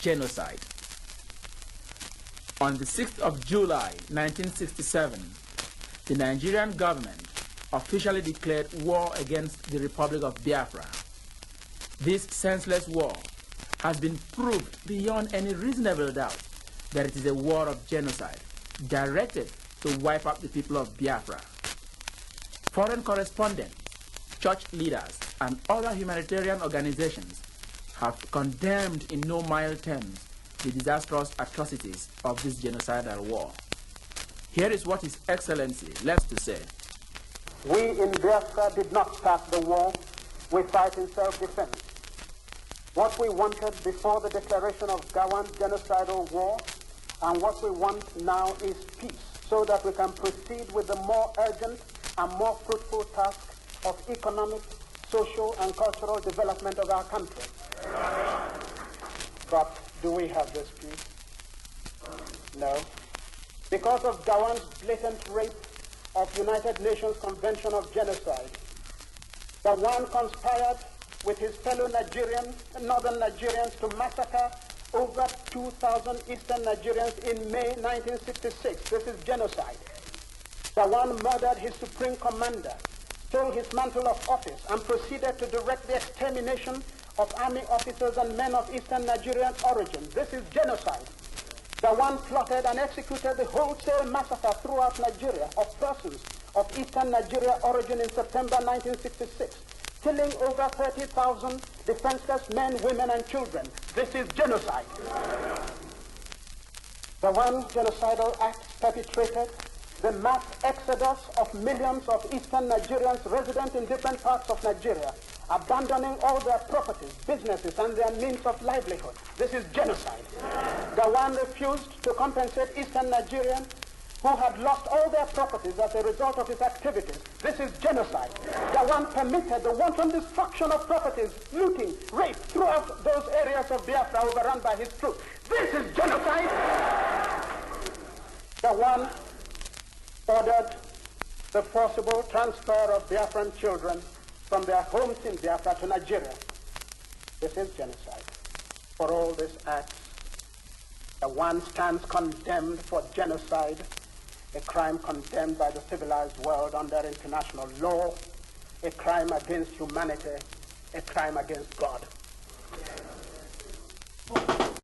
genocide. On the 6th of July 1967, the Nigerian government officially declared war against the Republic of Biafra. This senseless war has been proved beyond any reasonable doubt that it is a war of genocide directed to wipe out the people of Biafra. Foreign correspondents, church leaders, and other humanitarian organizations have condemned in no mild terms the disastrous atrocities of this genocidal war. Here is what His Excellency left to say. We in Biafra did not start the war. We fight in self-defense. What we wanted before the declaration of Gawan's genocidal war and what we want now is peace, so that we can proceed with the more urgent and more fruitful task of economic, social, and cultural development of our country. But do we have this peace? No. Because of Gawan's blatant rape of United Nations Convention of Genocide, Gawan conspired with his fellow northern Nigerians to massacre over 2,000 eastern Nigerians in May 1966. This is genocide. Gawan murdered his supreme commander, stole his mantle of office, and proceeded to direct the extermination of army officers and men of eastern Nigerian origin. This is genocide. Gawan plotted and executed the wholesale massacre throughout Nigeria of persons of eastern Nigeria origin in September 1966, killing over 30,000 defenseless men, women, and children. This is genocide. Gawan genocidal act perpetrated the mass exodus of millions of eastern Nigerians resident in different parts of Nigeria, abandoning all their properties, businesses, and their means of livelihood. This is genocide. Gawan refused to compensate eastern Nigerians who had lost all their properties as a result of his activities. This is genocide. Gawan permitted the wanton destruction of properties, looting, rape throughout those areas of Biafra overrun by his troops. This is genocide. Gawan ordered the forcible transfer of Biafran children from their homes in Biafra to Nigeria. This is genocide. For all these acts, Gawan stands condemned for genocide, a crime condemned by the civilized world under international law, a crime against humanity, a crime against God.